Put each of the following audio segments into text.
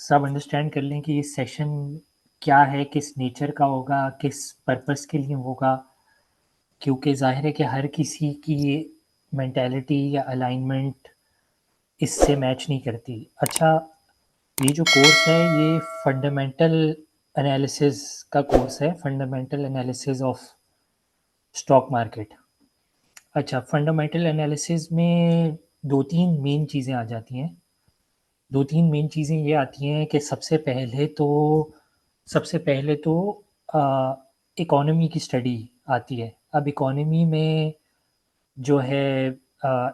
सब अंडरस्टैंड कर लें कि ये सेशन क्या है, किस नेचर का होगा, किस पर्पस के लिए होगा, क्योंकि ज़ाहिर है कि हर किसी की मेंटालिटी या अलाइनमेंट इससे मैच नहीं करती। अच्छा, ये जो कोर्स है ये फंडामेंटल एनालिसिस का कोर्स है, fundamental analysis of stock market. अच्छा, फंडामेंटल एनालिसिस में दो तीन मेन चीज़ें आ जाती हैं। दो तीन मेन चीज़ें ये आती हैं कि सबसे पहले तो इकोनॉमी की स्टडी आती है। अब इकोनॉमी में जो है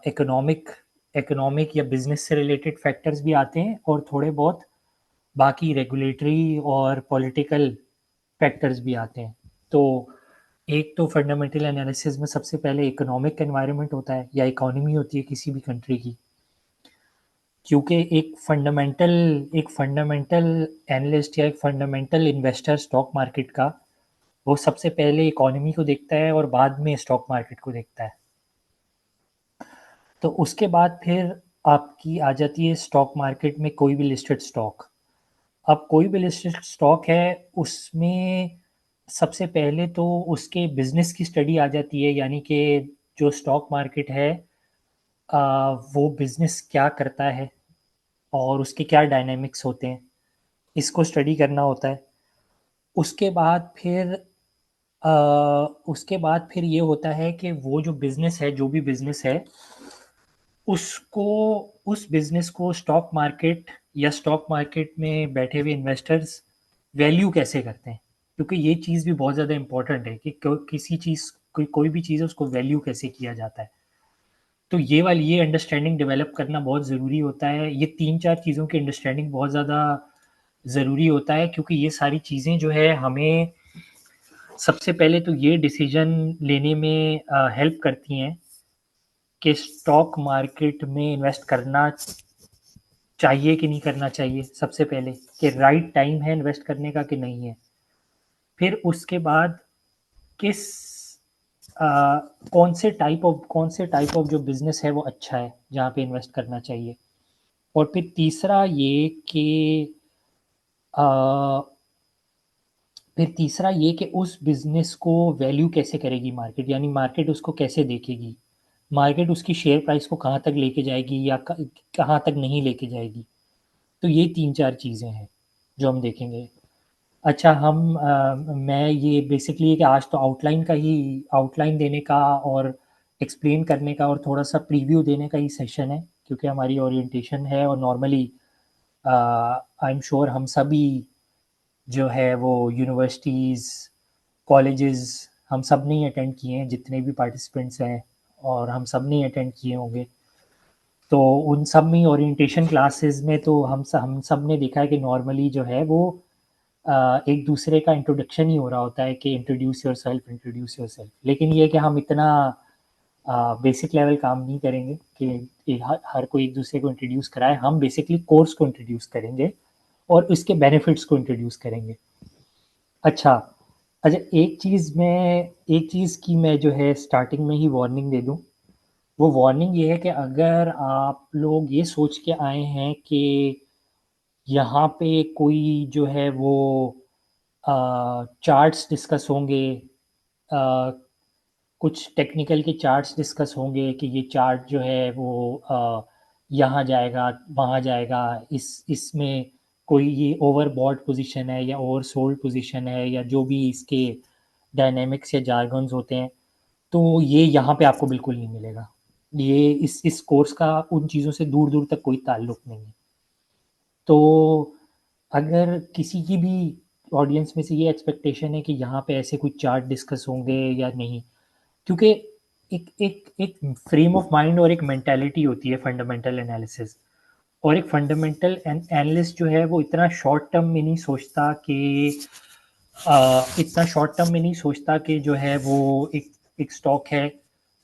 इकोनॉमिक इकोनॉमिक या बिजनेस से रिलेटेड फैक्टर्स भी आते हैं और थोड़े बहुत बाकी रेगुलेटरी और पॉलिटिकल फैक्टर्स भी आते हैं। तो एक तो फंडामेंटल एनालिसिस में सबसे पहले इकोनॉमिक एनवायरनमेंट होता है या इकोनॉमी होती है किसी भी कंट्री की, क्योंकि एक फंडामेंटल एनालिस्ट या एक फंडामेंटल इन्वेस्टर स्टॉक मार्केट का, वो सबसे पहले इकोनॉमी को देखता है और बाद में स्टॉक मार्केट को देखता है। तो उसके बाद फिर आपकी आ जाती है स्टॉक मार्केट में कोई भी लिस्टेड स्टॉक। अब कोई भी लिस्टेड स्टॉक है, उसमें सबसे पहले तो उसके बिजनेस की स्टडी आ जाती है, यानी कि जो स्टॉक मार्केट है वो बिजनेस क्या करता है और उसके क्या डायनामिक्स होते हैं, इसको स्टडी करना होता है। उसके बाद फिर अ, उसके बाद फिर ये होता है कि वो जो बिजनेस है, जो भी बिजनेस है, उसको उस बिजनेस को स्टॉक मार्केट या स्टॉक मार्केट में बैठे हुए इन्वेस्टर्स वैल्यू कैसे करते हैं, क्योंकि ये चीज़ भी बहुत ज़्यादा इंपॉर्टेंट है कि किसी चीज़ कोई भी चीज़ है उसको वैल्यू कैसे किया जाता है। तो ये अंडरस्टैंडिंग डेवलप करना बहुत ज़रूरी होता है। ये तीन चार चीज़ों की अंडरस्टैंडिंग बहुत ज़्यादा ज़रूरी होता है, क्योंकि ये सारी चीज़ें जो है हमें सबसे पहले तो ये डिसीजन लेने में हेल्प करती हैं कि स्टॉक मार्केट में इन्वेस्ट करना चाहिए कि नहीं करना चाहिए, सबसे पहले कि राइट टाइम है इन्वेस्ट करने का कि नहीं है। फिर उसके बाद किस अ, कौन से टाइप ऑफ जो बिजनेस है वो अच्छा है जहाँ पे इन्वेस्ट करना चाहिए। और फिर तीसरा ये कि अ, उस बिजनेस को वैल्यू कैसे करेगी मार्केट, यानी मार्केट उसको कैसे देखेगी, मार्केट उसकी शेयर प्राइस को कहाँ तक लेके जाएगी या कहाँ तक नहीं लेके जाएगी। तो ये तीन चार चीज़ें हैं जो हम देखेंगे। अच्छा, मैं ये बेसिकली कि आज तो आउटलाइन देने का और एक्सप्लेन करने का और थोड़ा सा प्रीव्यू देने का ही सेशन है, क्योंकि हमारी ओरिएंटेशन है और नॉर्मली आई एम श्योर हम सभी जो है वो यूनिवर्सिटीज़, कॉलेजेस, हम सब ने ही अटेंड किए हैं, जितने भी पार्टिसिपेंट्स हैं, और हम सब ने ही अटेंड किए होंगे। तो उन सब में ओरिएंटेशन क्लासेस में तो हम सब ने देखा है कि नॉर्मली जो है वो एक दूसरे का इंट्रोडक्शन ही हो रहा होता है कि इंट्रोड्यूस योरसेल्फ। लेकिन ये कि हम इतना बेसिक लेवल काम नहीं करेंगे कि हर कोई एक दूसरे को इंट्रोड्यूस कराए। हम बेसिकली कोर्स को इंट्रोड्यूस करेंगे और उसके बेनिफिट्स को इंट्रोड्यूस करेंगे। अच्छा, अच्छा, एक चीज़ की मैं जो है स्टार्टिंग में ही वार्निंग दे दूं। वो वार्निंग ये है कि अगर आप लोग ये सोच के आए हैं कि यहाँ पे कोई जो है वो चार्ट्स डिस्कस होंगे, अ, कुछ टेक्निकल के चार्ट्स डिस्कस होंगे कि ये चार्ट जो है वो यहाँ जाएगा, वहाँ जाएगा, इसमें कोई ये ओवरबॉट पोजीशन है या ओवरसोल्ड पोजीशन है या जो भी इसके डायनेमिक्स या जार्गन्स होते हैं, तो ये यहाँ पे आपको बिल्कुल नहीं मिलेगा। ये इस कोर्स का उन चीज़ों से दूर दूर तक कोई ताल्लुक नहीं है। तो अगर किसी की भी ऑडियंस में से ये एक्सपेक्टेशन है कि यहाँ पे ऐसे कुछ चार्ट डिस्कस होंगे या नहीं, क्योंकि एक फ्रेम ऑफ माइंड और एक मेंटालिटी होती है फंडामेंटल एनालिसिस, और एक फंडामेंटल एनालिस्ट जो है वो इतना शॉर्ट टर्म में नहीं सोचता कि जो है वो एक स्टॉक है।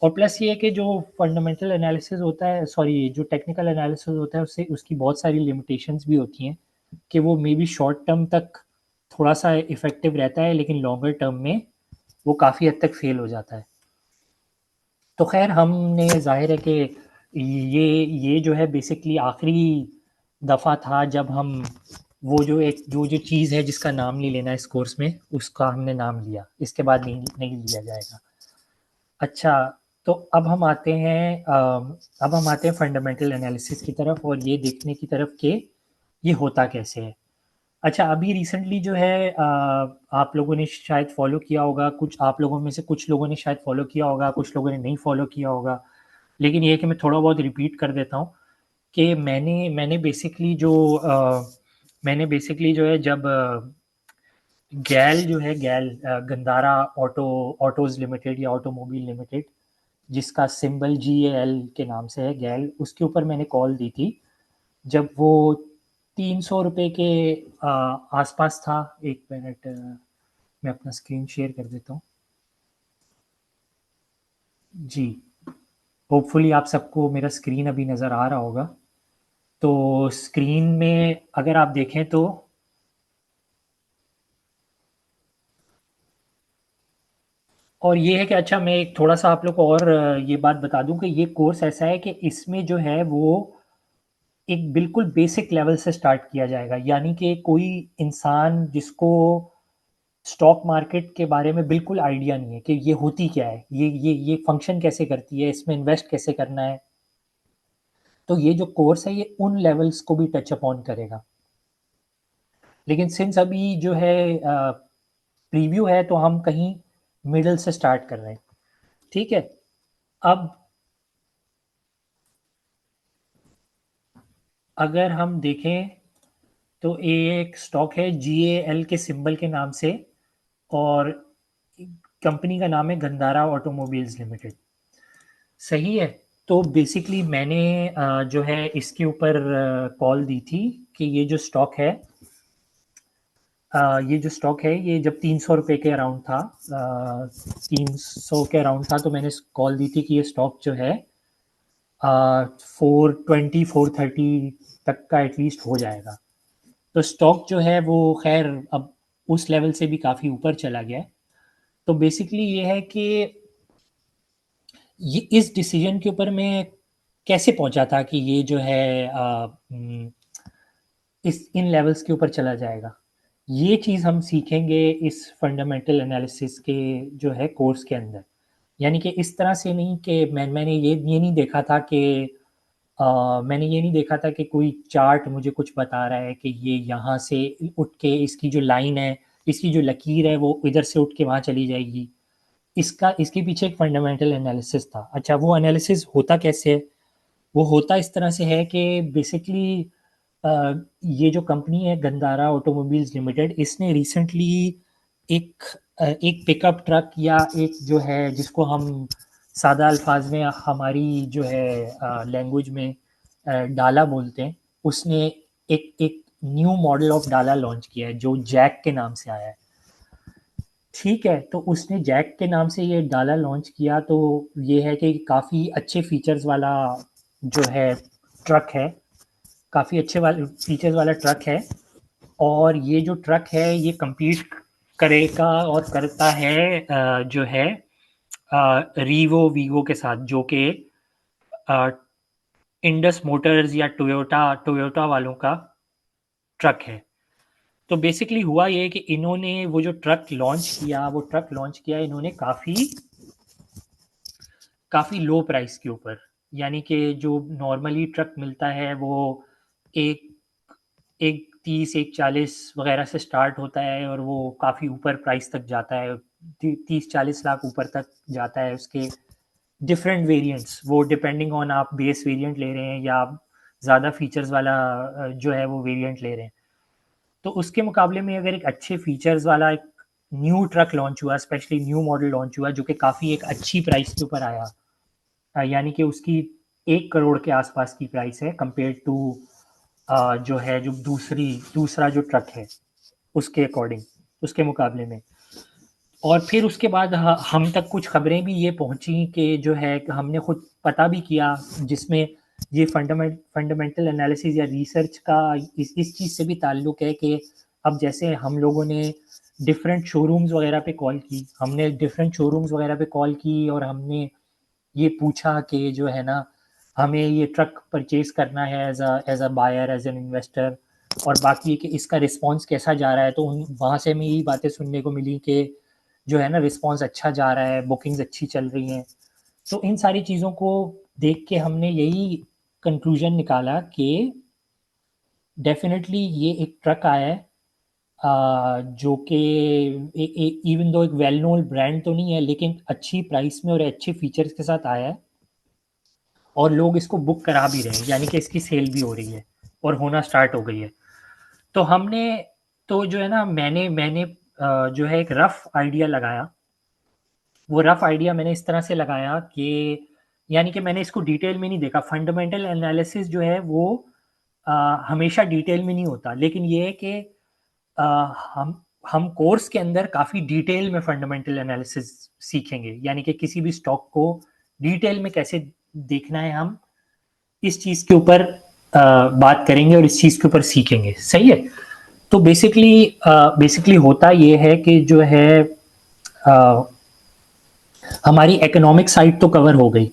और प्लस ये है कि जो फंडामेंटल एनालिसिस होता है, सॉरी, जो टेक्निकल एनालिसिस होता है, उससे उसकी बहुत सारी लिमिटेशंस भी होती हैं कि वो मे बी शॉर्ट टर्म तक थोड़ा सा इफेक्टिव रहता है, लेकिन लॉन्गर टर्म में वो काफ़ी हद तक फेल हो जाता है। तो खैर, हमने ज़ाहिर है कि ये जो है बेसिकली आखिरी दफ़ा था जब हम वो जो चीज़ है जिसका नाम नहीं लेना इस कोर्स में, उसका हमने नाम लिया, इसके बाद नहीं लिया जाएगा। अच्छा, तो अब हम आते हैं फंडामेंटल एनालिसिस की तरफ और ये देखने की तरफ कि ये होता कैसे है। अच्छा, अभी रिसेंटली जो है आप लोगों ने शायद फॉलो किया होगा, कुछ आप लोगों में से कुछ लोगों ने शायद फॉलो किया होगा, कुछ लोगों ने नहीं फॉलो किया होगा, लेकिन ये है कि मैं थोड़ा बहुत रिपीट कर देता हूँ कि मैंने बेसिकली जो है, जब गैल जो है, गंदारा ऑटोज लिमिटेड या ऑटोमोबाइल लिमिटेड, जिसका सिंबल GAL के नाम से है, गैल, उसके ऊपर मैंने कॉल दी थी जब वो 300 रुपये के आसपास था। एक मिनट, मैं अपना स्क्रीन शेयर कर देता हूँ। जी, होपफुली आप सबको मेरा स्क्रीन अभी नज़र आ रहा होगा। तो स्क्रीन में अगर आप देखें तो और ये है कि अच्छा, मैं एक थोड़ा सा आप लोग को और ये बात बता दूं कि ये कोर्स ऐसा है कि इसमें जो है वो एक बिल्कुल बेसिक लेवल से स्टार्ट किया जाएगा, यानी कि कोई इंसान जिसको स्टॉक मार्केट के बारे में बिल्कुल आइडिया नहीं है कि ये होती क्या है, ये फंक्शन कैसे करती है, इसमें इन्वेस्ट कैसे करना है, तो ये जो कोर्स है ये उन लेवल्स को भी टच अपॉन करेगा। लेकिन सिंस अभी जो है प्रीव्यू है, तो हम कहीं मिडल से स्टार्ट कर रहे हैं। ठीक है। अब अगर हम देखें तो ये एक स्टॉक है GAL के सिंबल के नाम से, और कंपनी का नाम है गंदारा ऑटोमोबाइल्स लिमिटेड। सही है। तो बेसिकली मैंने जो है इसके ऊपर कॉल दी थी कि ये जो स्टॉक है ये जब 300 रुपये के अराउंड था, 300 के अराउंड था, तो मैंने कॉल दी थी कि ये स्टॉक जो है 420 430 तक का एटलीस्ट हो जाएगा। तो स्टॉक जो है वो खैर अब उस लेवल से भी काफ़ी ऊपर चला गया है। तो बेसिकली ये है कि ये इस डिसीजन के ऊपर मैं कैसे पहुंचा था कि ये जो है इस इन लेवल्स के ऊपर चला जाएगा। ये चीज़ हम सीखेंगे इस फंडामेंटल एनालिसिस के जो है कोर्स के अंदर। यानी कि इस तरह से नहीं कि मैंने ये नहीं देखा था कि मैंने ये नहीं देखा था कि कोई चार्ट मुझे कुछ बता रहा है कि ये यहाँ से उठ के इसकी जो लाइन है, इसकी जो लकीर है वो इधर से उठ के वहाँ चली जाएगी। इसके पीछे एक फंडामेंटल एनालिसिस था। अच्छा, वो एनालिसिस होता कैसे है? वो होता इस तरह से है कि बेसिकली ये जो कंपनी है गंदारा ऑटोमोबाइल्स लिमिटेड, इसने रिसेंटली एक पिकअप ट्रक, या एक जो है जिसको हम सादा अल्फाज में हमारी जो है लैंग्वेज में डाला बोलते हैं, उसने एक एक न्यू मॉडल ऑफ डाला लॉन्च किया है जो जैक के नाम से आया है। ठीक है, तो उसने जैक के नाम से ये डाला लॉन्च किया, तो ये है कि काफ़ी अच्छे फीचर्स वाला जो है ट्रक है, काफ़ी अच्छे वाले फीचर्स वाला ट्रक है। और ये जो ट्रक है ये compete करेगा और करता है जो है रीवो वीगो के साथ, जो कि इंडस मोटर्स या टोयोटा टोयोटा वालों का ट्रक है। तो बेसिकली हुआ ये कि इन्होंने वो ट्रक लॉन्च किया इन्होंने काफ़ी लो प्राइस के ऊपर। यानी कि जो नॉर्मली ट्रक मिलता है वो एक एक 30 1 40 वगैरह से स्टार्ट होता है और वो काफ़ी ऊपर प्राइस तक जाता है, 30 40 लाख ऊपर तक जाता है उसके डिफरेंट वेरिएंट्स, वो डिपेंडिंग ऑन आप बेस वेरिएंट ले रहे हैं या आप ज़्यादा फीचर्स वाला जो है वो वेरिएंट ले रहे हैं। तो उसके मुकाबले में अगर एक अच्छे फीचर्स वाला एक न्यू ट्रक लॉन्च हुआ, स्पेशली न्यू मॉडल लॉन्च हुआ जो कि काफ़ी एक अच्छी प्राइस के ऊपर आया, यानी कि उसकी 1 करोड़ के आसपास की प्राइस है कंपेयर टू जो है जो दूसरा जो ट्रक है उसके अकॉर्डिंग, उसके मुकाबले में। और फिर उसके बाद हम तक कुछ खबरें भी ये पहुंची कि जो है हमने खुद पता भी किया, जिसमें ये फंडामेंटल एनालिसिस या रिसर्च का इस चीज़ से भी ताल्लुक है कि अब जैसे हम लोगों ने डिफरेंट शोरूम्स वगैरह पे कॉल की, और हमने ये पूछा कि जो है ना, हमें ये ट्रक परचेज करना है as a buyer, as an investor, और बाकी कि इसका रिस्पॉन्स कैसा जा रहा है। तो वहाँ से हमें यही बातें सुनने को मिली कि जो है ना रिस्पॉन्स अच्छा जा रहा है, बुकिंग्स अच्छी चल रही हैं। तो इन सारी चीज़ों को देख के हमने यही कंक्लूजन निकाला कि डेफिनेटली ये एक ट्रक आया है जो कि इवन दो एक वेल नोन ब्रांड तो नहीं है, लेकिन अच्छी प्राइस में और अच्छे फीचर्स के साथ आया है और लोग इसको बुक करा भी रहे हैं, यानी कि इसकी सेल भी हो रही है और होना स्टार्ट हो गई है। तो हमने तो जो है ना मैंने मैंने जो है एक रफ आइडिया लगाया। वो रफ आइडिया मैंने इस तरह से लगाया कि यानी कि मैंने इसको डिटेल में नहीं देखा। फंडामेंटल एनालिसिस जो है वो हमेशा डिटेल में नहीं होता, लेकिन ये है कि अ, हम कोर्स के अंदर काफ़ी डिटेल में फंडामेंटल एनालिसिस सीखेंगे, यानी कि किसी भी स्टॉक को डिटेल में कैसे देखना है, हम इस चीज़ के ऊपर बात करेंगे और इस चीज़ के ऊपर सीखेंगे। सही है। तो बेसिकली होता ये है कि जो है हमारी इकोनॉमिक साइड तो कवर हो गई।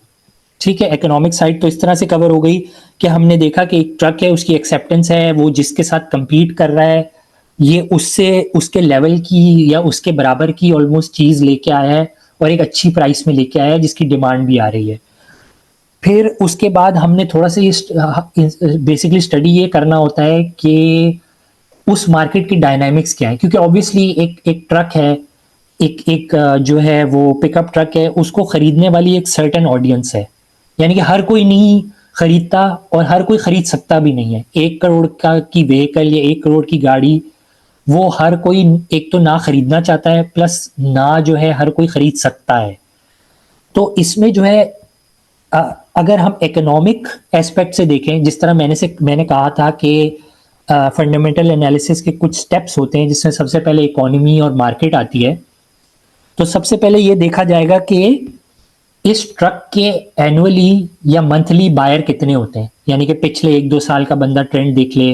ठीक है, इकोनॉमिक साइड तो इस तरह से कवर हो गई कि हमने देखा कि एक ट्रक है, उसकी एक्सेप्टेंस है, वो जिसके साथ compete कर रहा है ये उससे उसके लेवल की या उसके बराबर की ऑलमोस्ट चीज़ लेके आया है और एक अच्छी प्राइस में लेके आया है जिसकी डिमांड भी आ रही है। फिर उसके बाद हमने थोड़ा सा ये बेसिकली स्टडी ये करना होता है कि उस मार्केट की डायनामिक्स क्या है, क्योंकि ऑब्वियसली एक ट्रक है, एक जो है वो पिकअप ट्रक है, उसको खरीदने वाली एक सर्टेन ऑडियंस है, यानी कि हर कोई नहीं खरीदता और हर कोई खरीद सकता भी नहीं है। 1 करोड़ का की व्हीकल या 1 करोड़ की गाड़ी वो हर कोई एक तो ना खरीदना चाहता है, प्लस ना जो है हर कोई खरीद सकता है। तो इसमें जो है अगर हम इकोनॉमिक एस्पेक्ट से देखें, जिस तरह मैंने कहा था कि फंडामेंटल एनालिसिस के कुछ स्टेप्स होते हैं, जिसमें सबसे पहले इकोनॉमी और मार्केट आती है। तो सबसे पहले ये देखा जाएगा कि इस ट्रक के एनुअली या मंथली बायर कितने होते हैं, यानी कि पिछले 1-2 साल का बंदा ट्रेंड देख ले।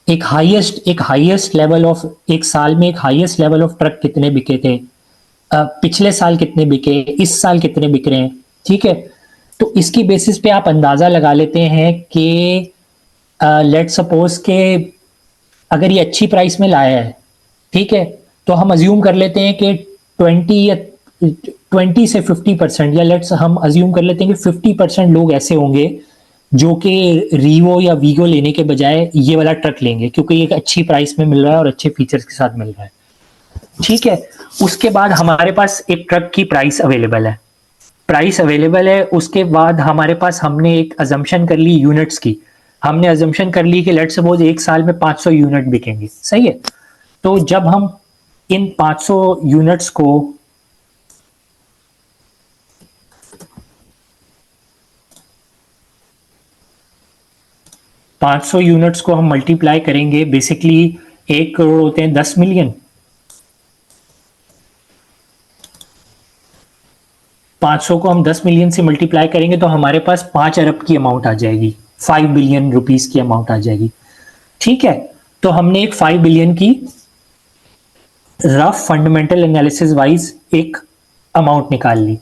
एक हाईएस्ट लेवल ऑफ एक साल में एक हाईएस्ट लेवल ऑफ ट्रक कितने बिके थे, पिछले साल कितने बिके, इस साल कितने बिक रहे हैं। ठीक है, तो इसकी बेसिस पे आप अंदाजा लगा लेते हैं कि लेट सपोज के अगर ये अच्छी प्राइस में लाया है, ठीक है, तो हम अज्यूम कर लेते हैं कि 20 से 50%, या लेट्स हम अज्यूम कर लेते हैं कि 50% लोग ऐसे होंगे जो कि रीवो या वीगो लेने के बजाय ये वाला ट्रक लेंगे, क्योंकि ये एक अच्छी प्राइस में मिल रहा है और अच्छे फीचर्स के साथ मिल रहा है। ठीक है, उसके बाद हमारे पास एक ट्रक की प्राइस अवेलेबल है। उसके बाद हमारे पास हमने एक अजम्पशन कर ली यूनिट्स की। हमने अजम्पशन कर ली कि लेट्स सपोज एक साल में 500 यूनिट बिकेंगे। सही है। तो जब हम इन 500 यूनिट्स को हम मल्टीप्लाई करेंगे, बेसिकली 1 करोड़ होते हैं 10 मिलियन, 500 को हम 10 मिलियन से मल्टीप्लाई करेंगे तो हमारे पास 5 अरब की अमाउंट आ जाएगी, 5 बिलियन रुपीस की अमाउंट आ जाएगी। ठीक है, तो हमने एक 5 बिलियन की रफ फंडामेंटल एनालिसिस वाइज एक अमाउंट निकाल ली।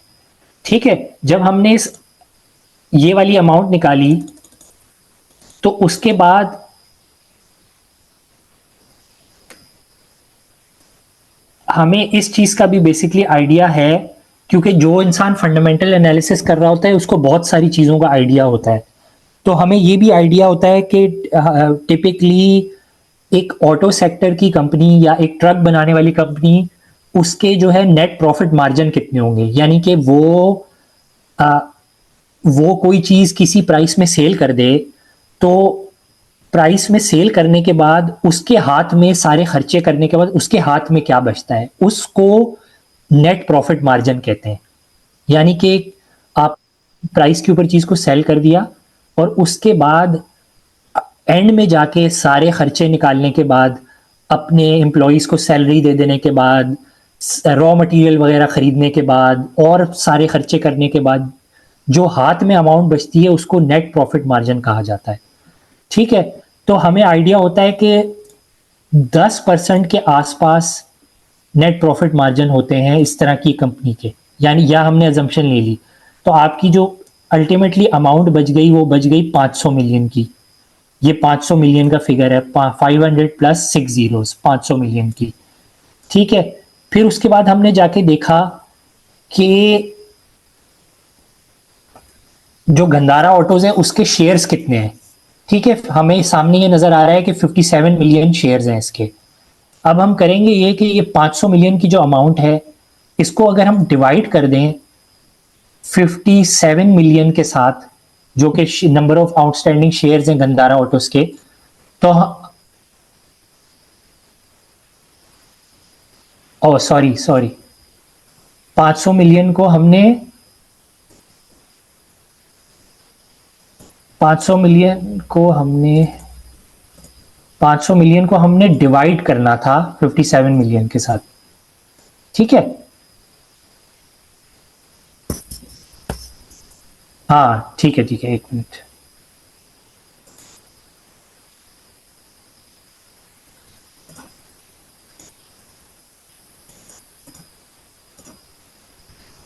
ठीक है, जब हमने ये वाली अमाउंट निकाली तो उसके बाद हमें इस चीज का भी बेसिकली आइडिया है, क्योंकि जो इंसान फंडामेंटल एनालिसिस कर रहा होता है उसको बहुत सारी चीजों का आइडिया होता है। तो हमें ये भी आइडिया होता है कि टिपिकली एक ऑटो सेक्टर की कंपनी या एक ट्रक बनाने वाली कंपनी, उसके जो है नेट प्रॉफिट मार्जिन कितने होंगे, यानी कि वो कोई चीज किसी प्राइस में सेल कर दे तो प्राइस में सेल करने के बाद उसके हाथ में सारे खर्चे करने के बाद उसके हाथ में क्या बचता है, उसको नेट प्रॉफिट मार्जिन कहते हैं। यानी कि आप प्राइस के ऊपर चीज को सेल कर दिया और उसके बाद एंड में जाके सारे खर्चे निकालने के बाद, अपने एम्प्लॉयज को सैलरी दे देने के बाद, रॉ मटेरियल वगैरह खरीदने के बाद और सारे खर्चे करने के बाद जो हाथ में अमाउंट बचती है उसको नेट प्रॉफिट मार्जिन कहा जाता है। ठीक है, तो हमें आइडिया होता है कि 10% के आसपास नेट प्रॉफिट मार्जिन होते हैं इस तरह की कंपनी के, यानी या हमने अजम्पशन ले ली। तो आपकी जो अल्टीमेटली अमाउंट बच गई वो बच गई 500 मिलियन की। ये 500 मिलियन का फिगर है, 500 प्लस 6 जीरोस, 500 मिलियन की। ठीक है, फिर उसके बाद हमने जाके देखा कि जो गंधारा ऑटोज है उसके शेयर्स कितने हैं। ठीक है, हमें सामने ये नजर आ रहा है कि 57 मिलियन शेयर्स हैं इसके। अब हम करेंगे ये कि ये 500 मिलियन की जो अमाउंट है, इसको अगर हम डिवाइड कर दें 57 मिलियन के साथ, जो कि नंबर ऑफ आउटस्टैंडिंग शेयर्स हैं गंधारा ऑटोज के, तो ओ सॉरी सॉरी, 500 मिलियन को हमने 500 मिलियन को हमने 500 मिलियन को हमने डिवाइड करना था 57 मिलियन के साथ। ठीक है, हाँ ठीक है ठीक है, एक मिनट।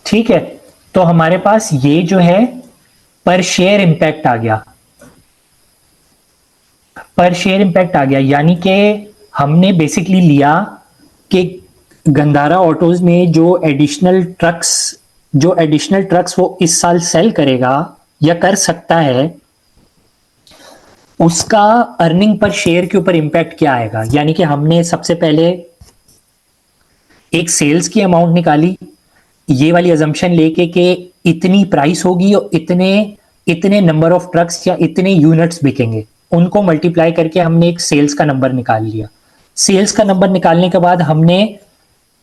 ठीक है, तो हमारे पास ये जो है पर शेयर इंपैक्ट आ गया, पर शेयर इंपैक्ट आ गया, यानी कि हमने बेसिकली लिया कि गंधारा ऑटोज में जो एडिशनल ट्रक्स वो इस साल सेल करेगा या कर सकता है, उसका अर्निंग पर शेयर के ऊपर इंपैक्ट क्या आएगा। यानी कि हमने सबसे पहले एक सेल्स की अमाउंट निकाली, ये वाली अजम्पशन लेके कि इतनी प्राइस होगी और इतने इतने नंबर ऑफ ट्रक्स या इतने यूनिट्स बिकेंगे, उनको मल्टीप्लाई करके हमने एक सेल्स का नंबर निकाल लिया। सेल्स का नंबर निकालने के बाद हमने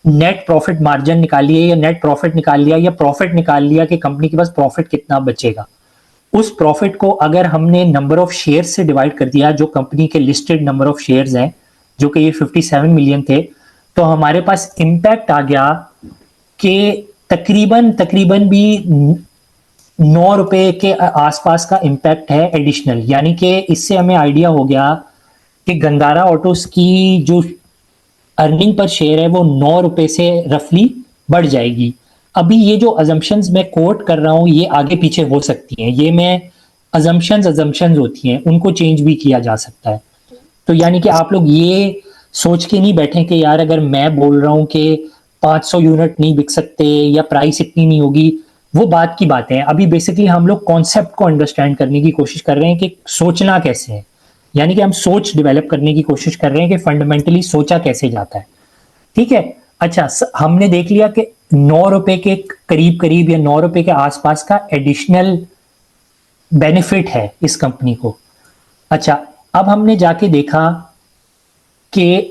नेट प्रॉफिट मार्जिन निकाल लिया या नेट प्रॉफिट निकाल लिया या प्रॉफिट निकाल लिया कि कंपनी के पास प्रॉफिट कितना बचेगा। उस प्रॉफिट को अगर हमने नंबर ऑफ शेयर से डिवाइड कर दिया, जो कंपनी के लिस्टेड नंबर ऑफ शेयर्स हैं, जो कि ये 57 मिलियन थे, तो हमारे पास इंपैक्ट आ गया कि तकरीबन तकरीबन भी 9 रुपए के आसपास का इंपैक्ट है एडिशनल। यानी कि इससे हमें आइडिया हो गया कि गंधारा ऑटोस की जो अर्निंग पर शेयर है वो 9 रुपए से रफली बढ़ जाएगी। अभी ये जो अजम्पशंस मैं कोट कर रहा हूं ये आगे पीछे हो सकती हैं, ये मैं अजम्पशंस होती हैं, उनको चेंज भी किया जा सकता है। तो यानी कि आप लोग ये सोच के नहीं बैठे कि यार अगर मैं बोल रहा हूं कि 500 यूनिट नहीं बिक सकते या प्राइस इतनी नहीं होगी, वो बात की बातें हैं। अभी बेसिकली हम लोग कॉन्सेप्ट को अंडरस्टैंड करने की कोशिश कर रहे हैं कि सोचना कैसे है, यानी कि हम सोच डेवलप करने की कोशिश कर रहे हैं कि फंडामेंटली सोचा कैसे जाता है। ठीक है, अच्छा हमने देख लिया कि 9 रुपए के करीब करीब या 9 रुपए के आसपास का एडिशनल बेनिफिट है इस कंपनी को। अच्छा, अब हमने जाके देखा कि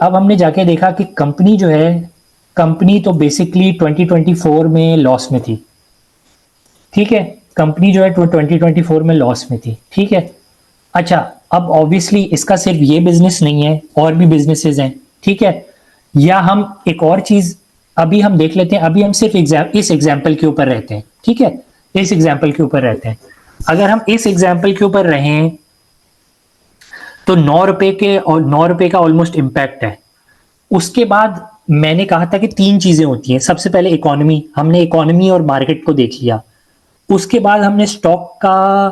कंपनी जो है, कंपनी तो बेसिकली 2024 में लॉस में थी। ठीक है, कंपनी जो है 2024 में लॉस में थी। ठीक है, अच्छा अब ऑब्वियसली इसका सिर्फ ये बिजनेस नहीं है, और भी बिजनेसेस हैं। ठीक है, या हम एक और चीज अभी हम देख लेते हैं, अभी हम सिर्फ इस एग्जाम्पल के ऊपर रहते हैं। ठीक है, इस एग्जाम्पल के ऊपर रहते हैं। अगर हम इस एग्जाम्पल के ऊपर रहें तो 9 रुपए के और 9 रुपए का ऑलमोस्ट इंपैक्ट है। उसके बाद मैंने कहा था कि 3 चीजें होती हैं। सबसे पहले इकोनॉमी, हमने इकोनॉमी और मार्केट को देख लिया। उसके बाद हमने स्टॉक का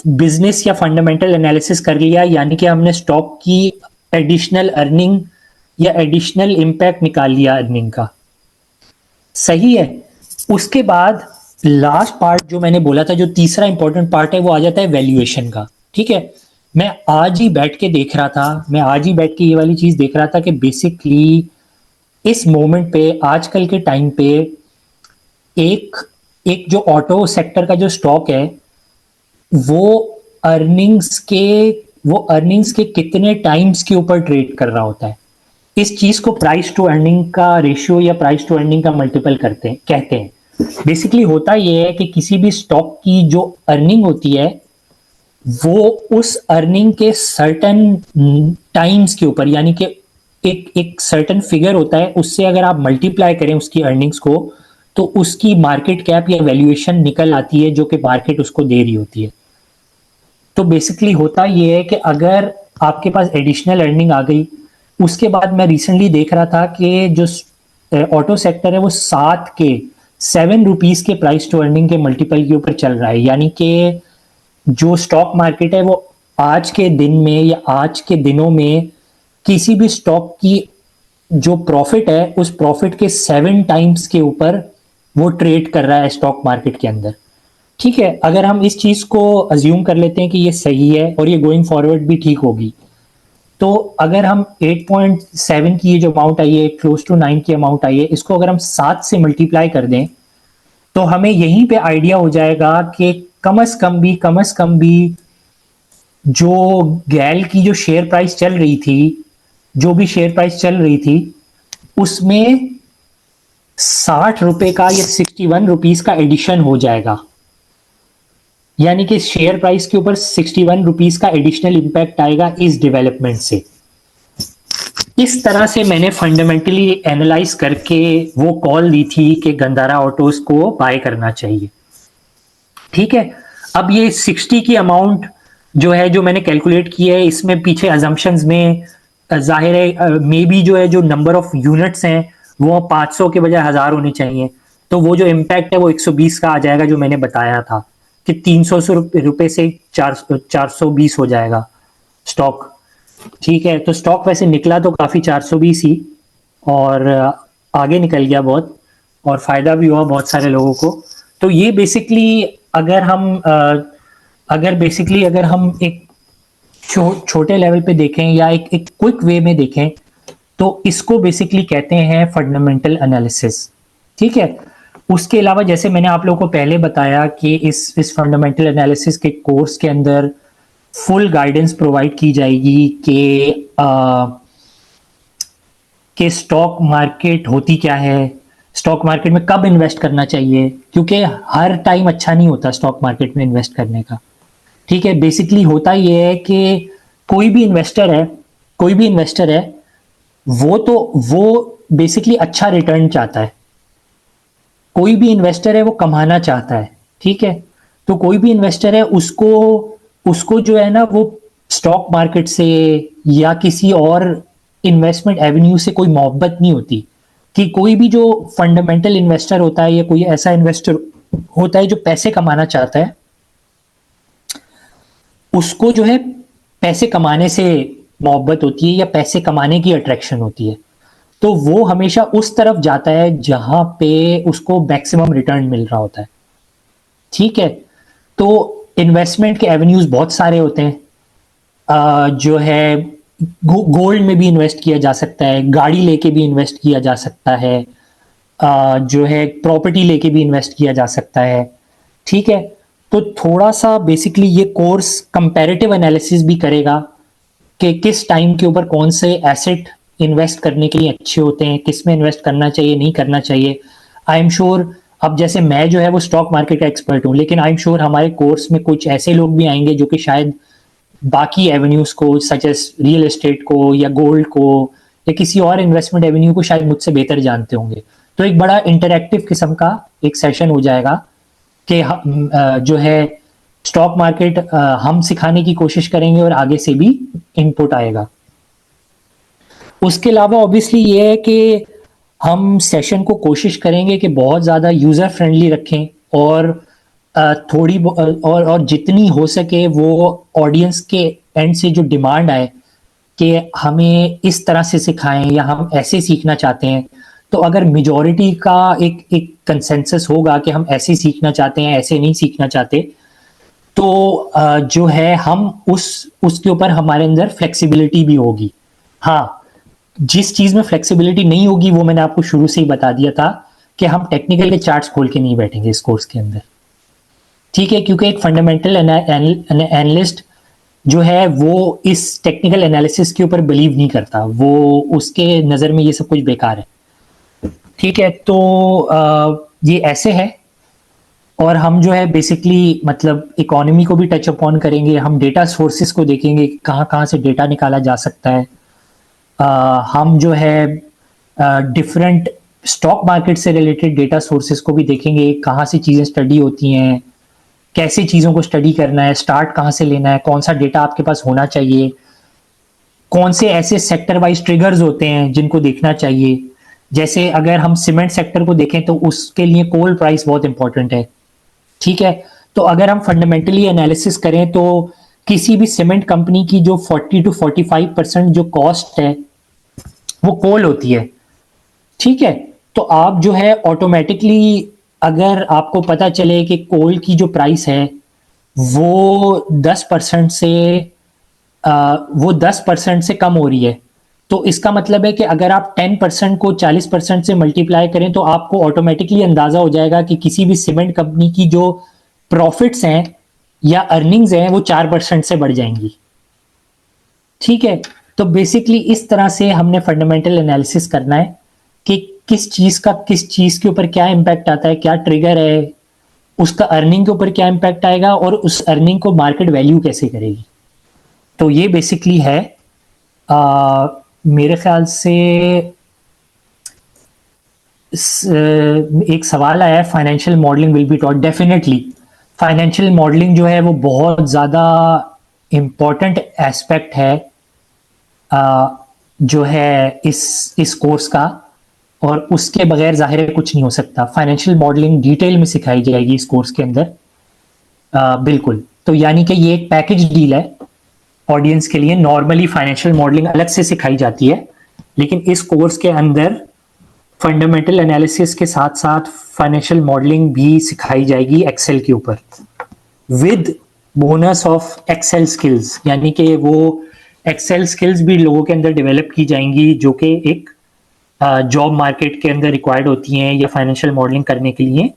बिजनेस या फंडामेंटल एनालिसिस कर लिया, यानी कि हमने स्टॉक की एडिशनल अर्निंग या एडिशनल इंपैक्ट निकाल लिया अर्निंग का। सही है, उसके बाद लास्ट पार्ट जो मैंने बोला था, जो तीसरा इंपॉर्टेंट पार्ट है, वो आ जाता है वैल्यूएशन का। ठीक है, मैं आज ही बैठ के ये वाली चीज देख रहा था कि बेसिकली इस मोमेंट पे, आजकल के टाइम पे, एक एक जो ऑटो सेक्टर का जो स्टॉक है वो अर्निंग्स के कितने टाइम्स के ऊपर ट्रेड कर रहा होता है। इस चीज को प्राइस टू अर्निंग का रेशियो या प्राइस टू अर्निंग का मल्टीपल कहते हैं। बेसिकली होता यह है कि किसी भी स्टॉक की जो अर्निंग होती है वो उस अर्निंग के सर्टन टाइम्स के ऊपर, यानी कि एक सर्टन फिगर होता है, उससे अगर आप मल्टीप्लाई करें उसकी अर्निंग्स को, तो उसकी मार्केट कैप या वैल्यूएशन निकल आती है जो कि मार्केट उसको दे रही होती है। तो बेसिकली होता यह है कि अगर आपके पास एडिशनल अर्निंग आ गई, उसके बाद मैं रिसेंटली देख रहा था कि जो ऑटो सेक्टर है वो 7 रुपीस के प्राइस टू अर्निंग के मल्टीपल के ऊपर चल रहा है। यानी कि जो स्टॉक मार्केट है वो आज के दिन में या आज के दिनों में किसी भी स्टॉक की जो प्रॉफिट है उस प्रॉफिट के 7 टाइम्स के ऊपर वो ट्रेड कर रहा है स्टॉक मार्केट के अंदर। ठीक है, अगर हम इस चीज को अज्यूम कर लेते हैं कि ये सही है और ये गोइंग फॉरवर्ड भी ठीक होगी, तो अगर हम 8.7 की ये जो अमाउंट आई है, क्लोज टू 9 की अमाउंट आई है, इसको अगर हम 7 से मल्टीप्लाई कर दें तो हमें यहीं पे आइडिया हो जाएगा कि कम से कम भी जो गैल की जो शेयर प्राइस चल रही थी, जो भी शेयर प्राइस चल रही थी, उसमें 60 रुपए का या 61 रुपीज का एडिशन हो जाएगा। यानी कि शेयर प्राइस के ऊपर 61 रुपीज का एडिशनल इंपैक्ट आएगा इस डेवलपमेंट से। इस तरह से मैंने फंडामेंटली एनालाइज करके वो कॉल दी थी कि गंधारा ऑटोज को बाय करना चाहिए। ठीक है, अब ये 60 की अमाउंट जो है, जो मैंने कैलकुलेट की है, इसमें पीछे अजम्पशंस में जाहिर है मे बी जो है जो नंबर ऑफ यूनिट्स हैं वो 500 के बजाय 1000 होने चाहिए, तो वो जो इम्पैक्ट है वो 120 का आ जाएगा, जो मैंने बताया था कि 300 रुपए से 420 हो जाएगा स्टॉक। ठीक है, तो स्टॉक वैसे निकला तो काफी 420 ही, और आगे निकल गया बहुत, और फायदा भी हुआ बहुत सारे लोगों को। तो ये बेसिकली अगर हम एक छोटे लेवल पे देखें या एक क्विक वे में देखें, तो इसको बेसिकली कहते हैं फंडामेंटल एनालिसिस। ठीक है, उसके अलावा जैसे मैंने आप लोगों को पहले बताया कि इस फंडामेंटल एनालिसिस के कोर्स के अंदर फुल गाइडेंस प्रोवाइड की जाएगी कि स्टॉक मार्केट होती क्या है, स्टॉक मार्केट में कब इन्वेस्ट करना चाहिए, क्योंकि हर टाइम अच्छा नहीं होता स्टॉक मार्केट में इन्वेस्ट करने का। ठीक है, बेसिकली होता यह है कि कोई भी इन्वेस्टर है वो बेसिकली अच्छा रिटर्न चाहता है। कोई भी इन्वेस्टर है वो कमाना चाहता है। ठीक है, तो कोई भी इन्वेस्टर है उसको जो है ना, वो स्टॉक मार्केट से या किसी और इन्वेस्टमेंट एवेन्यू से कोई मोहब्बत नहीं होती। कि कोई भी जो फंडामेंटल इन्वेस्टर होता है या कोई ऐसा इन्वेस्टर होता है जो पैसे कमाना चाहता है, उसको जो है पैसे कमाने से मोहब्बत होती है या पैसे कमाने की अट्रैक्शन होती है, तो वो हमेशा उस तरफ जाता है जहां पे उसको मैक्सिमम रिटर्न मिल रहा होता है। ठीक है, तो इन्वेस्टमेंट के एवेन्यूज बहुत सारे होते हैं। जो है गोल्ड में भी इन्वेस्ट किया जा सकता है, गाड़ी लेके भी इन्वेस्ट किया जा सकता है, जो है प्रॉपर्टी लेके भी इन्वेस्ट किया जा सकता है। ठीक है, तो थोड़ा सा बेसिकली ये कोर्स कंपैरेटिव एनालिसिस भी करेगा कि किस टाइम के ऊपर कौन से एसेट इन्वेस्ट करने के लिए अच्छे होते हैं, किस में इन्वेस्ट करना चाहिए, नहीं करना चाहिए। आई एम श्योर, अब जैसे मैं जो है वो स्टॉक मार्केट का एक्सपर्ट हूं, लेकिन आई एम श्योर हमारे कोर्स में कुछ ऐसे लोग भी आएंगे जो कि शायद बाकी एवेन्यूज को, सच एज रियल एस्टेट को या गोल्ड को या किसी और इन्वेस्टमेंट एवेन्यू को शायद मुझसे बेहतर जानते होंगे। तो एक बड़ा इंटरैक्टिव किस्म का एक सेशन हो जाएगा कि जो है स्टॉक मार्केट हम सिखाने की कोशिश करेंगे और आगे से भी इनपुट आएगा। उसके अलावा ऑब्वियसली ये है कि हम सेशन को कोशिश करेंगे कि बहुत ज़्यादा यूज़र फ्रेंडली रखें, और और जितनी हो सके वो ऑडियंस के एंड से जो डिमांड आए कि हमें इस तरह से सिखाएं या हम ऐसे सीखना चाहते हैं, तो अगर मेजॉरिटी का एक कंसेंसस होगा कि हम ऐसे सीखना चाहते हैं, ऐसे नहीं सीखना चाहते, तो जो है हम उसके ऊपर हमारे अंदर फ्लेक्सिबिलिटी भी होगी। हाँ, जिस चीज में फ्लेक्सिबिलिटी नहीं होगी वो मैंने आपको शुरू से ही बता दिया था कि हम टेक्निकल के चार्ट्स खोल के नहीं बैठेंगे इस कोर्स के अंदर। ठीक है, क्योंकि एक फंडामेंटल एनालिस्ट जो है वो इस टेक्निकल एनालिसिस के ऊपर बिलीव नहीं करता, वो उसके नज़र में ये सब कुछ बेकार है। ठीक है, तो ये ऐसे है, और हम जो है बेसिकली मतलब इकोनॉमी को भी टच अपॉन करेंगे, हम डेटा सोर्सेस को देखेंगे कहाँ कहाँ से डेटा निकाला जा सकता है। हम जो है डिफरेंट स्टॉक मार्केट से रिलेटेड डेटा सोर्सेस को भी देखेंगे, कहाँ से चीज़ें स्टडी होती हैं, कैसे चीज़ों को स्टडी करना है, स्टार्ट कहाँ से लेना है, कौन सा डेटा आपके पास होना चाहिए, कौन से ऐसे सेक्टर वाइज ट्रिगर्स होते हैं जिनको देखना चाहिए। जैसे अगर हम सीमेंट सेक्टर को देखें तो उसके लिए कोल प्राइस बहुत इंपॉर्टेंट है। ठीक है, तो अगर हम फंडामेंटली एनालिसिस करें तो किसी भी सीमेंट कंपनी की जो 40 to 45% जो कॉस्ट है वो कोल होती है, ठीक है। तो आप जो है ऑटोमेटिकली, अगर आपको पता चले कि कोल की जो प्राइस है वो 10% से वो 10% से कम हो रही है, तो इसका मतलब है कि अगर आप 10% को 40% से मल्टीप्लाई करें तो आपको ऑटोमेटिकली अंदाजा हो जाएगा कि किसी भी सीमेंट कंपनी की जो प्रॉफिट्स हैं या अर्निंग्स हैं वो 4% से बढ़ जाएंगी, ठीक है। तो बेसिकली इस तरह से हमने फंडामेंटल एनालिसिस करना है कि किस चीज के ऊपर क्या इंपैक्ट आता है, क्या ट्रिगर है, उसका अर्निंग के ऊपर क्या इंपैक्ट आएगा और उस अर्निंग को मार्केट वैल्यू कैसे करेगी। तो ये बेसिकली है मेरे ख्याल से एक सवाल आया है, financial modelling will be taught. Definitely financial modelling जो है वो बहुत ज़्यादा इम्पॉर्टेंट एस्पेक्ट है जो है इस कोर्स का, और उसके बगैर ज़ाहिर है कुछ नहीं हो सकता। फाइनेंशियल मॉडलिंग डिटेल में सिखाई जाएगी इस कोर्स के अंदर, बिल्कुल। तो यानी कि ये एक पैकेज डील है ऑडियंस के लिए। नॉर्मली फाइनेंशियल मॉडलिंग अलग से सिखाई जाती है, लेकिन इस कोर्स के अंदर फंडामेंटल एनालिसिस के साथ साथ फाइनेंशियल मॉडलिंग भी सिखाई जाएगी एक्सेल के ऊपर, with bonus of excel skills. यानी कि वो एक्सेल स्किल्स भी लोगों के अंदर डेवलप की जाएंगी जो कि एक जॉब मार्केट के अंदर रिक्वायर्ड होती हैं या फाइनेंशियल मॉडलिंग करने के लिए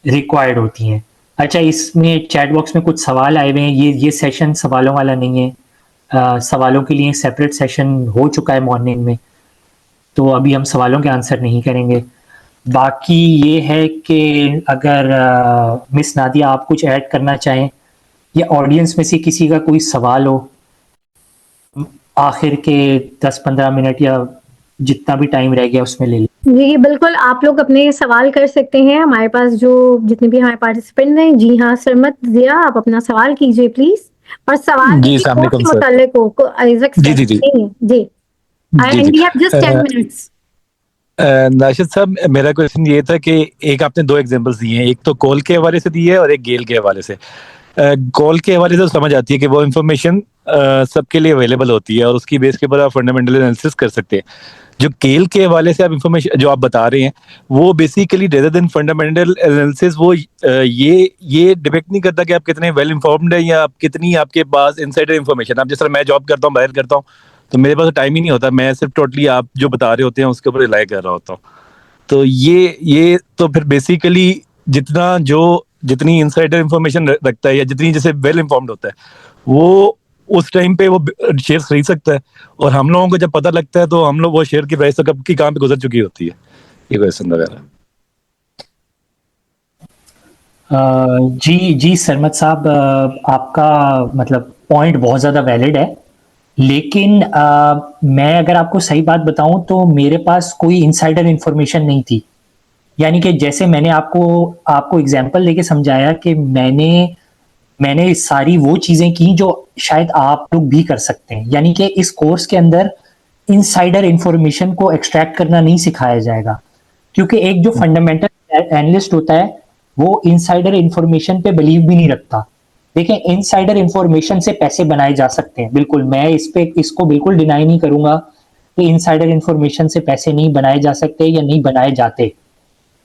रिक्वायर्ड होती हैं। अच्छा, इसमें चैट बॉक्स में कुछ सवाल आए हुए हैं, ये सेशन सवालों वाला नहीं है। सवालों के लिए सेपरेट सेशन हो चुका है मॉर्निंग में, तो अभी हम सवालों के आंसर नहीं करेंगे। बाकी ये है कि अगर मिस नादिया आप कुछ ऐड करना चाहें या ऑडियंस में से किसी का कोई सवाल हो आखिर के 10-15 मिनट या जितना भी टाइम रह गया उसमें ले लें। जी बिल्कुल, आप लोग अपने सवाल कर सकते हैं। हमारे पास जो जितने भी हमारे पार्टिसिपेंट हैं, जी हाँ सरमत ज़िया, आप अपना सवाल कीजिए प्लीज। और सवाल जी किसी अस्सलाम कोर्स वालेकुम के सर। मुतालिक हो, जी जी जी जी जी एंड जी we have just 10 minutes. Nashid साहब, मेरा क्वेश्चन ये था कि एक आपने दो एग्जांपल्स दिए हैं, एक तो कॉल के हवाले से दी है और एक गेल के हवाले से। कॉल के हवाले से तो समझ आती है कि वो इन्फॉर्मेशन सबके लिए अवेलेबल होती है और उसकी बेस के ऊपर आप फंडामेंटल एनालिसिस कर सकते हैं। जो केल के हवाले से आप इंफॉर्मेशन जो आप बता रहे हैं वो basically rather than fundamental analysis, वो ये डिपेंड नहीं करता कि आप कितने वेल इन्फॉर्म्ड हैं या आप कितनी आपके पास इनसाइडर इन्फॉर्मेशन। आप जिस तरह मैं जॉब करता हूँ, बाहर करता हूँ, तो मेरे पास टाइम ही नहीं होता, मैं सिर्फ टोटली आप जो बता रहे होते हैं उसके ऊपर रिलाई कर रहा होता हूँ। तो ये तो फिर बेसिकली जितनी इनसाइडर इन्फॉर्मेशन रखता है या जितनी जैसे वेल इन्फॉर्म्ड होता है वो उस टाइम पे वो शेयर खरीद सकता है, और हम लोगों को जब पता लगता है तो हम लोग वो शेयर की प्राइस कब की कहाँ पे गुजर चुकी होती है। ये क्वेश्चन वगैरह। जी सरमत साहब, आपका मतलब पॉइंट बहुत ज़्यादा वैलिड है, लेकिन मैं अगर आपको सही बात बताऊं तो मेरे पास कोई इनसाइडर इंफॉर्मेशन नहीं थी। यानी कि जैसे मैंने आपको एग्जांपल देके समझाया कि मैंने सारी वो चीज़ें की जो शायद आप लोग भी कर सकते हैं। यानी कि इस कोर्स के अंदर इनसाइडर इंफॉर्मेशन को एक्सट्रैक्ट करना नहीं सिखाया जाएगा, क्योंकि एक जो फंडामेंटल एनालिस्ट होता है वो इनसाइडर इंफॉर्मेशन पे बिलीव भी नहीं रखता। देखें, इनसाइडर इंफॉर्मेशन से पैसे बनाए जा सकते हैं, बिल्कुल, मैं इसको बिल्कुल डिनाई नहीं करूंगा कि इनसाइडर इंफॉर्मेशन से पैसे नहीं बनाए जा सकते या नहीं बनाए जाते,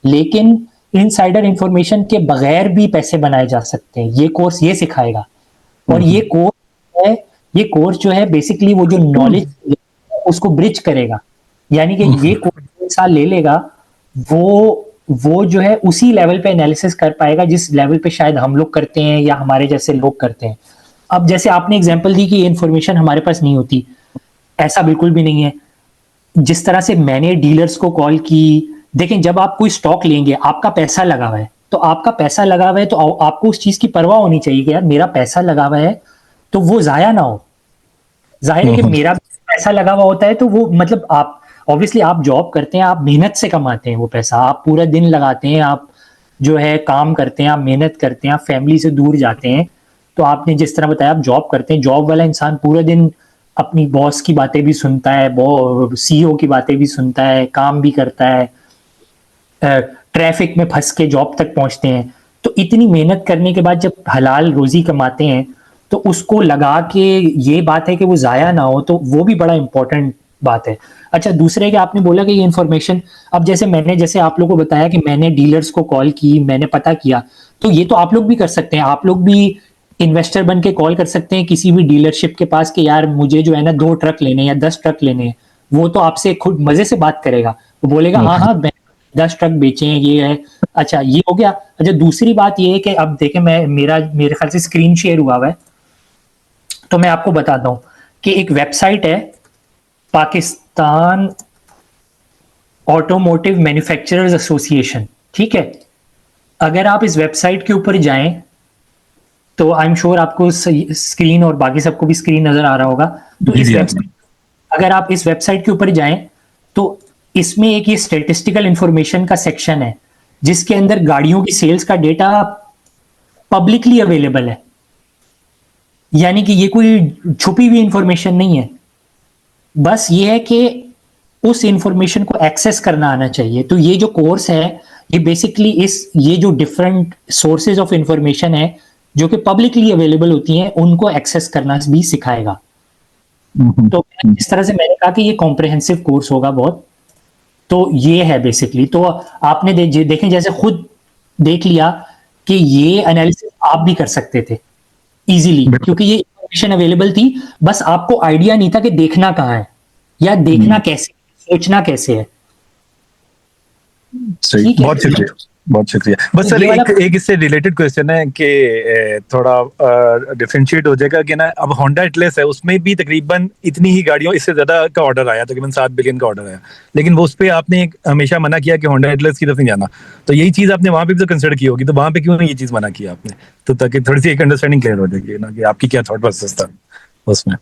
लेकिन इनसाइडर इंफॉर्मेशन के बगैर भी पैसे बनाए जा सकते हैं। ये कोर्स ये सिखाएगा। और ये कोर्स जो है बेसिकली वो जो नॉलेज उसको ब्रिज करेगा। यानी कि ये कोर्स 1 साल ले लेगा, वो जो है उसी लेवल पे एनालिसिस कर पाएगा जिस लेवल पे शायद हम लोग करते हैं या हमारे जैसे लोग करते हैं। अब जैसे आपने एग्जांपल दी कि ये इन्फॉर्मेशन हमारे पास नहीं होती, ऐसा बिल्कुल भी नहीं है। जिस तरह से मैंने डीलर्स को कॉल की, देखें, जब आप कोई स्टॉक लेंगे, आपका पैसा लगा हुआ है, तो आपका पैसा लगा हुआ है तो आपको उस चीज की परवाह होनी चाहिए कि यार मेरा पैसा लगा हुआ है तो वो जाया ना हो। जाहिर है कि मेरा पैसा लगा हुआ होता है तो वो मतलब आप ऑब्वियसली आप जॉब करते हैं, आप मेहनत से कमाते हैं वो पैसा, आप पूरा दिन लगाते हैं, आप जो है काम करते हैं, आप मेहनत करते हैं, आप फैमिली से दूर जाते हैं। तो आपने जिस तरह बताया आप जॉब करते हैं, जॉब वाला इंसान पूरा दिन अपनी बॉस की बातें भी सुनता है, सीईओ की बातें भी सुनता है, काम भी करता है, ट्रैफिक में फंस के जॉब तक पहुंचते हैं। तो इतनी मेहनत करने के बाद जब हलाल रोजी कमाते हैं तो उसको लगा के ये बात है कि वो ज़ाया ना हो, तो वो भी बड़ा इंपॉर्टेंट बात है। अच्छा, दूसरे कि आपने बोला कि ये इन्फॉर्मेशन, अब जैसे आप लोगों को बताया कि मैंने डीलर्स को कॉल की, मैंने पता किया, तो ये तो आप लोग भी कर सकते हैं। आप लोग भी इन्वेस्टर बन के कॉल कर सकते हैं किसी भी डीलरशिप के पास कि यार मुझे जो है ना 2 ट्रक लेने हैं या 10 ट्रक लेने हैं। वो तो आपसे खुद मजे से बात करेगा, वो बोलेगा हाँ हाँ 10 ट्रक बेचे हैं, ये है। अच्छा, ये हो गया। अच्छा, दूसरी बात ये है कि अब देखें, मेरे ख्याल से स्क्रीन शेयर हुआ है, तो मैं आपको बताता हूं कि एक वेबसाइट है, पाकिस्तान ऑटोमोटिव मैन्युफैक्चरर्स एसोसिएशन, ठीक है। अगर आप इस वेबसाइट के ऊपर जाएं तो आई एम श्योर आपको स्क्रीन और बाकी सबको भी स्क्रीन नजर आ रहा होगा। तो जी इस जी वेबसाइट, अगर आप इस वेबसाइट के ऊपर जाएं तो इसमें एक ये स्टेटिस्टिकल इंफॉर्मेशन का सेक्शन है, जिसके अंदर गाड़ियों की सेल्स का डेटा पब्लिकली अवेलेबल है। यानी कि ये कोई छुपी हुई इंफॉर्मेशन नहीं है, बस ये है कि उस इंफॉर्मेशन को एक्सेस करना आना चाहिए। तो ये जो कोर्स है, ये बेसिकली ये जो डिफरेंट सोर्सेज ऑफ इंफॉर्मेशन है जो कि पब्लिकली अवेलेबल होती हैं, उनको एक्सेस करना भी सिखाएगा। तो इस तरह से मैंने कहा कि ये कॉम्प्रिहेंसिव कोर्स होगा बहुत। तो ये है बेसिकली। तो आपने देखें, जैसे खुद देख लिया कि ये एनालिसिस आप भी कर सकते थे इजीली, क्योंकि ये इंफॉर्मेशन अवेलेबल थी, बस आपको आइडिया नहीं था कि देखना कहाँ है या देखना कैसे, सोचना कैसे है। सही, ठीक है। बहुत शुक्रिया, बहुत शुक्रिया। बस तो सर ये वाला एक इससे रिलेटेड क्वेश्चन है कि थोड़ा डिफरेंशिएट हो जाएगा कि ना, अब होंडा एटलस है, उसमें भी तकरीबन इतनी ही गाड़ियों, इससे ज्यादा का ऑर्डर आया, तकरीबन 7 बिलियन का ऑर्डर आया, लेकिन वो उस पर आपने हमेशा मना किया कि होंडा एटलस की तरफ नहीं जाना। तो यही चीज आपने वहां पे भी तो कंसिडर की होगी, तो वहां पे क्यों नहीं ये चीज मना किया आपने? तो ताकि थोड़ी सी एक अंडरस्टैंडिंग क्लियर हो जाएगी ना कि आपकी क्या थॉट प्रोसेस था उसमें।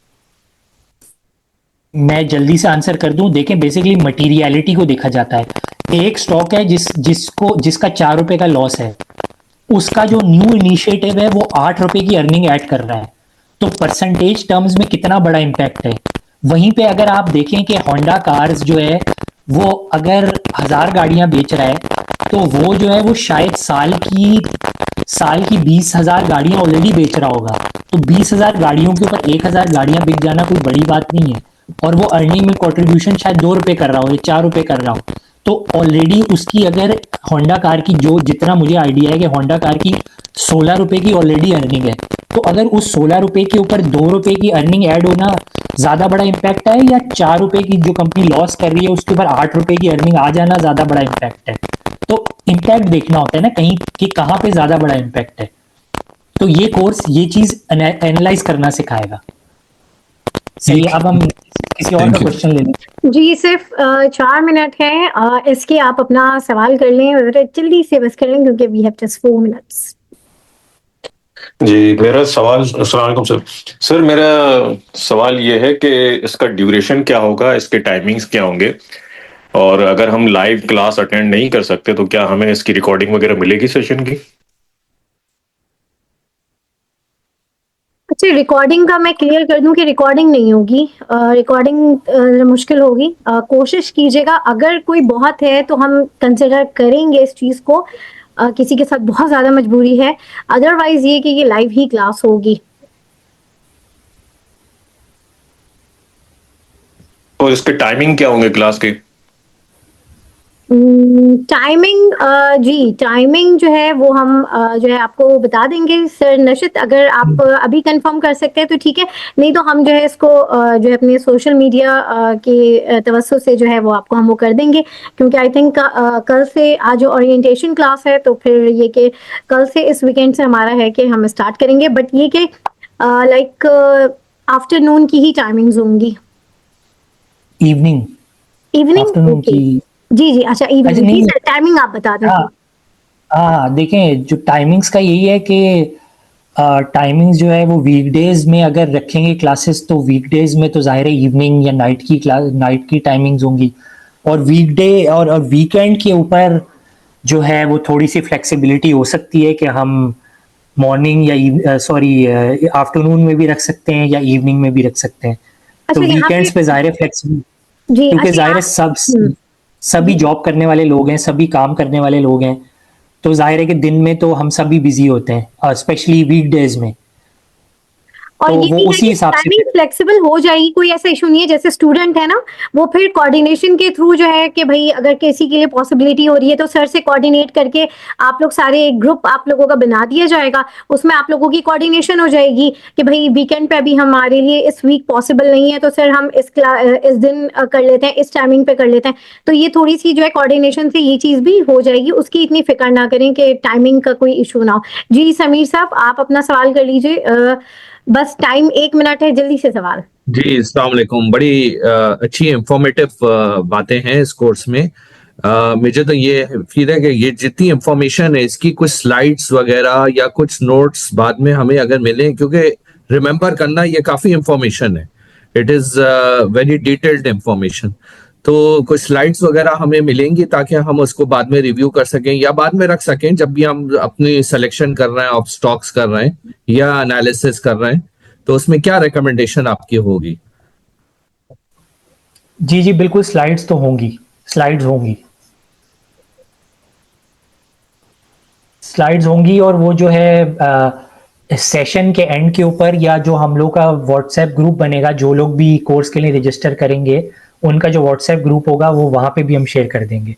मैं जल्दी से आंसर कर दूं। देखें, बेसिकली मटीरियलिटी को देखा जाता है। एक स्टॉक है जिसका 4 रुपए का लॉस है, उसका जो न्यू इनिशिएटिव है वो 8 रुपए की अर्निंग ऐड कर रहा है, तो परसेंटेज टर्म्स में कितना बड़ा इंपैक्ट है। वहीं पे अगर आप देखें कि होंडा कार्स जो है वो अगर 1000 गाड़ियां बेच रहा है, तो वो जो है वो शायद साल की 20,000 गाड़ियां ऑलरेडी बेच रहा होगा। तो 20,000 गाड़ियों के ऊपर 1,000 गाड़ियां बिक जाना कोई बड़ी बात नहीं है। और वो अर्निंग में कंट्रीब्यूशन शायद 2 रुपए कर रहा हो या 4 रुपए कर रहा हो, तो ऑलरेडी उसकी, अगर होंडा कार की, जो जितना मुझे आइडिया है कि होंडा कार की 16 रुपए की ऑलरेडी अर्निंग है, तो अगर उस 16 रुपए के ऊपर 2 रुपए की अर्निंग ऐड होना ज्यादा बड़ा इंपैक्ट है, या 4 रुपए की जो कंपनी लॉस कर रही है उसके ऊपर 8 रुपए की अर्निंग आ जाना ज्यादा बड़ा इंपैक्ट है? तो इंपैक्ट देखना होता है ना कहीं कि कहां पे ज्यादा बड़ा इंपैक्ट है। तो ये कोर्स ये चीज एनालाइज करना सिखाएगा। सही है। अब हम किसी और का क्वेश्चन ले लें। जी, सिर्फ 4 मिनट है, इसके आप अपना सवाल कर लें और जल्दी से बस कर लें क्योंकि वी हैव जस्ट 4 मिनट्स। जी, मेरा सवाल, अस्सलाम वालेकुम सर। सर, मेरा सवाल ये है कि इसका ड्यूरेशन क्या होगा, इसके टाइमिंग्स क्या होंगे, और अगर हम लाइव क्लास अटेंड नहीं कर सकते तो क्या हमें इसकी रिकॉर्डिंग वगैरह मिलेगी सेशन की? अच्छा, रिकॉर्डिंग का मैं क्लियर कर दूं कि रिकॉर्डिंग नहीं होगी। रिकॉर्डिंग मुश्किल होगी। कोशिश कीजिएगा, अगर कोई बहुत है तो हम कंसिडर करेंगे इस चीज़ को, किसी के साथ बहुत ज़्यादा मजबूरी है, अदरवाइज ये कि ये लाइव ही क्लास होगी। और इसके टाइमिंग क्या होंगे क्लास के? टाइमिंग, जी टाइमिंग जो है वो हम जो है आपको बता देंगे। सर नशित, अगर आप अभी कंफर्म कर सकते हैं तो ठीक है, नहीं तो हम जो है इसको जो है अपने सोशल मीडिया के तवज्जो से जो है वो आपको हम वो कर देंगे, क्योंकि आई थिंक कल से आज ओरिएंटेशन क्लास है, तो फिर ये कि कल से इस वीकेंड से हमारा है कि हम स्टार्ट करेंगे, बट ये कि लाइक आफ्टरनून की ही टाइमिंग्स होंगी। इवनिंग आफ्टरनून की। जी जी, अच्छा इवनिंग नहीं, की सर टाइमिंग आप बता दें। हाँ हाँ, देखें जो टाइमिंग्स का यही है कि टाइमिंग्स जो है वो वीकडेज में अगर रखेंगे क्लासेस, तो वीकडेज में तो जाहिर है इवनिंग या नाइट की टाइमिंग्स होंगी, और वीकडे और वीकेंड के ऊपर जो है वो थोड़ी सी फ्लेक्सिबिलिटी हो सकती है कि हम मॉर्निंग या आफ्टरनून में भी रख सकते हैं या इवनिंग में भी रख सकते हैं। तो अच्छा, यहाँ वीकेंड्स पे जाहिर है फ्लेक्सिबल, जी, क्योंकि अच्छा जाहिर है सभी जॉब करने वाले लोग हैं, सभी काम करने वाले लोग हैं, तो जाहिर है कि दिन में तो हम सभी बिजी होते हैं, स्पेशली वीकडेज में। और तो ये वो भी है उसी कि हिसाब से टाइमिंग फ्लेक्सिबल हो जाएगी, कोई ऐसा इशू नहीं है। जैसे स्टूडेंट है ना, वो फिर कोऑर्डिनेशन के थ्रू जो है कि भाई अगर किसी के लिए पॉसिबिलिटी हो रही है तो सर से कोऑर्डिनेट करके आप लोग सारे एक ग्रुप आप लोगों का बना दिया जाएगा, उसमें आप लोगों की कोऑर्डिनेशन हो जाएगी कि भाई वीकेंड पे अभी हमारे लिए इस वीक पॉसिबल नहीं है, तो सर हम इस दिन कर लेते हैं, इस टाइमिंग पे कर लेते हैं। तो ये थोड़ी सी जो है कोऑर्डिनेशन से ये चीज भी हो जाएगी, उसकी इतनी फिक्र ना करें कि टाइमिंग का कोई इशू ना हो। जी समीर साहब, आप अपना सवाल कर लीजिए, बस टाइम 1 मिनट है, जल्दी से सवाल। जी अस्सलाम वालेकुम। बड़ी अच्छी इंफॉर्मेटिव बातें हैं इस कोर्स में। मुझे तो ये फील है कि ये जितनी इंफॉर्मेशन है इसकी कुछ स्लाइड्स वगैरह या कुछ नोट्स बाद में हमें अगर मिले, क्योंकि रिमेम्बर करना ये काफी इंफॉर्मेशन है, it is very detailed information. तो कुछ स्लाइड्स वगैरह हमें मिलेंगी ताकि हम उसको बाद में रिव्यू कर सकें या बाद में रख सकें जब भी हम अपनी सिलेक्शन कर रहे हैं, ऑफ स्टॉक्स कर रहे हैं या एनालिसिस कर रहे हैं, तो उसमें क्या रिकमेंडेशन आपकी होगी? जी जी बिल्कुल, स्लाइड्स तो होंगी, स्लाइड्स होंगी, स्लाइड्स होंगी। और वो जो है सेशन के एंड के ऊपर या जो हम लोग का व्हाट्सएप ग्रुप बनेगा, जो लोग भी कोर्स के लिए रजिस्टर करेंगे उनका जो व्हाट्सएप ग्रुप होगा वो वहां पे भी हम शेयर कर देंगे।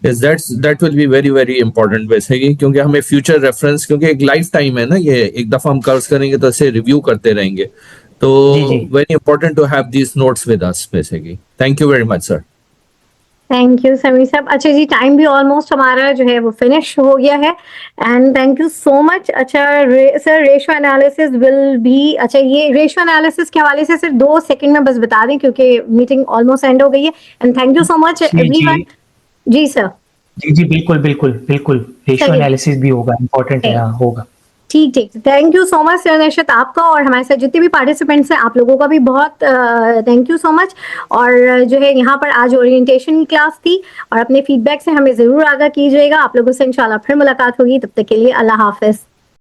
That will be very very important वैसे ही, क्योंकि हमें फ्यूचर रेफरेंस, क्योंकि एक लाइफ टाइम है ना, ये एक दफा हम कोर्स करेंगे तो इसे रिव्यू करते रहेंगे, तो जी जी very important to have these notes with us basically. Thank you very much sir. Thank you Sameer साहब। अच्छा जी, टाइम भी ऑलमोस्ट हमारा जो है वो फिनिश हो गया है, and thank you so much. अच्छा sir, ratio analysis will be, अच्छा ये रेशो एनालिसिस के हवाले से सिर्फ 2 सेकंड में बस बता दें क्योंकि मीटिंग ऑलमोस्ट एंड हो गई है, and thank you so much जी एवरीवन। जी सर। जी जी बिल्कुल बिल्कुल बिल्कुल, रेशियो चलिए, एनालिसिस भी होगा, इंपॉर्टेंट है, हाँ होगा। ठीक ठीक, thank you so much sir Nashat आपका, और हमारे साथ जितने भी पार्टिसिपेंट्स हैं आप लोगों का भी बहुत थैंक यू सो मच। और जो है यहाँ पर आज ओरिएंटेशन की क्लास थी, और अपने फीडबैक से हमें ज़रूर आगाह कीजिएगा। आप लोगों से इंशाल्लाह फिर मुलाकात होगी, तब तक के लिए अल्लाह हाफिज़।